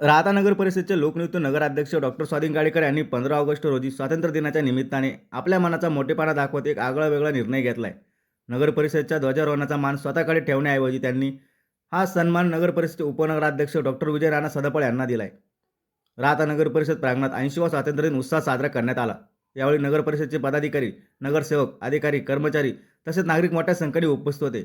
राहता नगर परिषदेचे लोकनियुक्त नगराध्यक्ष डॉक्टर स्वाधीन गाडेकर यांनी 15 ऑगस्ट रोजी स्वातंत्र्य दिनाच्या निमित्ताने आपल्या मनाचा मोठेपणा दाखवत एक आगळा वेगळा निर्णय घेतलाय। नगर परिषदेच्या ध्वजारोहणाचा मान स्वतःकडे ठेवण्याऐवजी त्यांनी हा सन्मान नगर परिषदेचे उपनगराध्यक्ष डॉक्टर विजय राणा सदपळे यांना दिलाय। राहता नगर परिषद प्रांगणात 80वा स्वातंत्र्य दिन उत्साहात साजरा करण्यात आला। यावेळी नगर परिषदेचे पदाधिकारी, नगरसेवक, अधिकारी, कर्मचारी तसेच नागरिक मोठ्या संख्येने उपस्थित होते।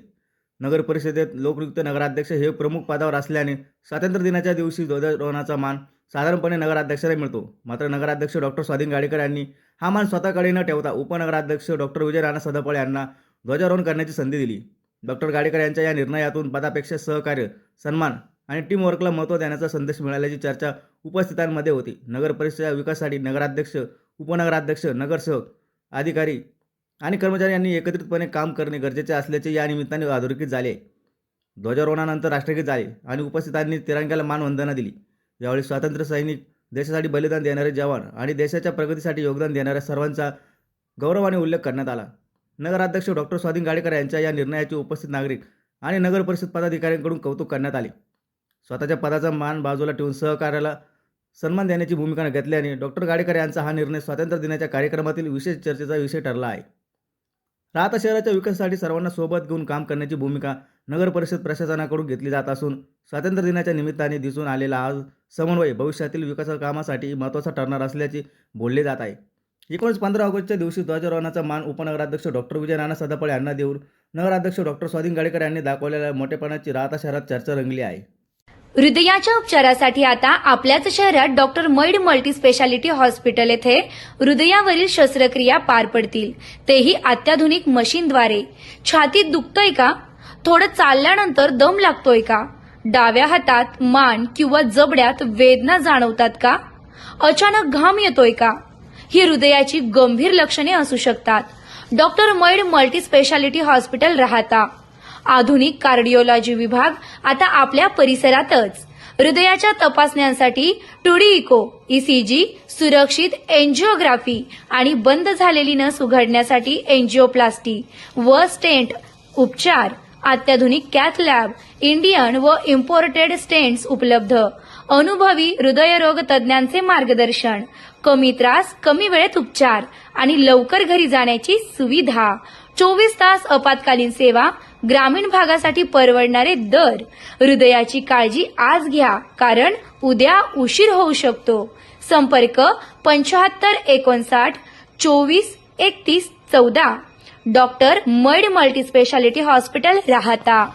नगर परिषदेत लोकनियुक्त नगराध्यक्ष हे प्रमुख पदावर असल्याने स्वातंत्र्य दिनाच्या दिवशी ध्वजारोहणाचा मान साधारणपणे नगराध्यक्षाला मिळतो। मात्र नगराध्यक्ष डॉक्टर स्वाधीन गाडेकर यांनी हा मान स्वतःकडे न ठेवता उपनगराध्यक्ष डॉक्टर विजय राणा सदपळे यांना ध्वजारोहण करण्याची संधी दिली। डॉक्टर गाडेकर यांच्या या निर्णयातून पदापेक्षा सहकार्य, सन्मान आणि टीम वर्कला महत्त्व देण्याचा संदेश मिळाल्याची चर्चा उपस्थितांमध्ये होती। नगर परिषदेच्या विकासासाठी नगराध्यक्ष, उपनगराध्यक्ष, नगरसेवक, अधिकारी आणि कर्मचारी यांनी एकत्रितपणे काम करणे गरजेचे असल्याचे या निमित्ताने अधोरेखित झाले। ध्वजारोहणानंतर राष्ट्रगीत झाले आणि उपस्थितांनी तिरंग्याला मानवंदना दिली। यावेळी स्वातंत्र्य सैनिक, देशासाठी बलिदान देणारे जवान आणि देशाच्या प्रगतीसाठी योगदान देणाऱ्या सर्वांचा गौरवाने उल्लेख करण्यात आला। नगराध्यक्ष डॉक्टर स्वाधीन गाडेकर यांच्या या निर्णयाचे उपस्थित नागरिक आणि नगर परिषद पदाधिकाऱ्यांकडून कौतुक करण्यात आले। स्वतःच्या पदाचा मान बाजूला ठेवून सहकार्याला सन्मान देण्याची भूमिका घेतल्याने डॉक्टर गाडेकर यांचा हा निर्णय स्वातंत्र्य दिनाच्या कार्यक्रमातील विशेष चर्चेचा विषय ठरला आहे। राहता शहराच्या विकासासाठी सर्वांना सोबत घेऊन काम करण्याची भूमिका नगर परिषद प्रशासनाकडून घेतली जात असून स्वातंत्र्य दिनाच्या निमित्ताने दिसून आलेला हा समन्वय भविष्यातील विकास कामासाठी महत्त्वाचा ठरणार असल्याचे बोलले जात आहे। एकूणच 15 ऑगस्टच्या दिवशी ध्वजारोहणाचा मान उपनगराध्यक्ष डॉक्टर विजय राणा सदपळे यांना देऊन नगराध्यक्ष डॉक्टर स्वाधीन गाडेकर यांनी दाखवलेल्या मोठेपणाची राहता शहरात चर्चा रंगली आहे। हृदयाच्या उपचारासाठी आता आपल्याच शहरात डॉक्टर मैड मल्टी स्पेशालिटी हॉस्पिटल येथे हृदयावरील शस्त्रक्रिया पार पडतील, तेही अत्याधुनिक मशीनद्वारे। छातीत दुखतोय का? थोडं चालल्यानंतर दम लागतोय का? डाव्या हातात, मान किंवा जबड्यात वेदना जाणवतात का? अचानक घाम येतोय का? ही हृदयाची गंभीर लक्षणे असू शकतात। डॉक्टर मैड मल्टी स्पेशालिटी हॉस्पिटल राहता आधुनिक कार्डिओलॉजी विभाग आता आपल्या परिसरातच। हृदयाच्या तपासण्यांसाठी 2D इको, ECG, सुरक्षित एंजिओग्राफी आणि बंद झालेली नस उघडण्यासाठी एंजिओप्लास्टी व स्टेंट उपचार, अत्याधुनिक कॅथ लॅब, इंडियन व इम्पोर्टेड स्टेंट्स उपलब्ध, अनुभवी हृदयरोग तज्ज्ञांचे मार्गदर्शन, कमी त्रास, कमी वेळेत उपचार आणि लवकर घरी जाण्याची सुविधा, 24 तास आपत्कालीन सेवा, ग्रामीण भागासाठी परवडणारे दर। हृदयाची काळजी आज घ्या, कारण उद्या उशीर होऊ शकतो। संपर्क 75 59 24 31 14। डॉक्टर मैड मल्टी स्पेशालिटी हॉस्पिटल राहता।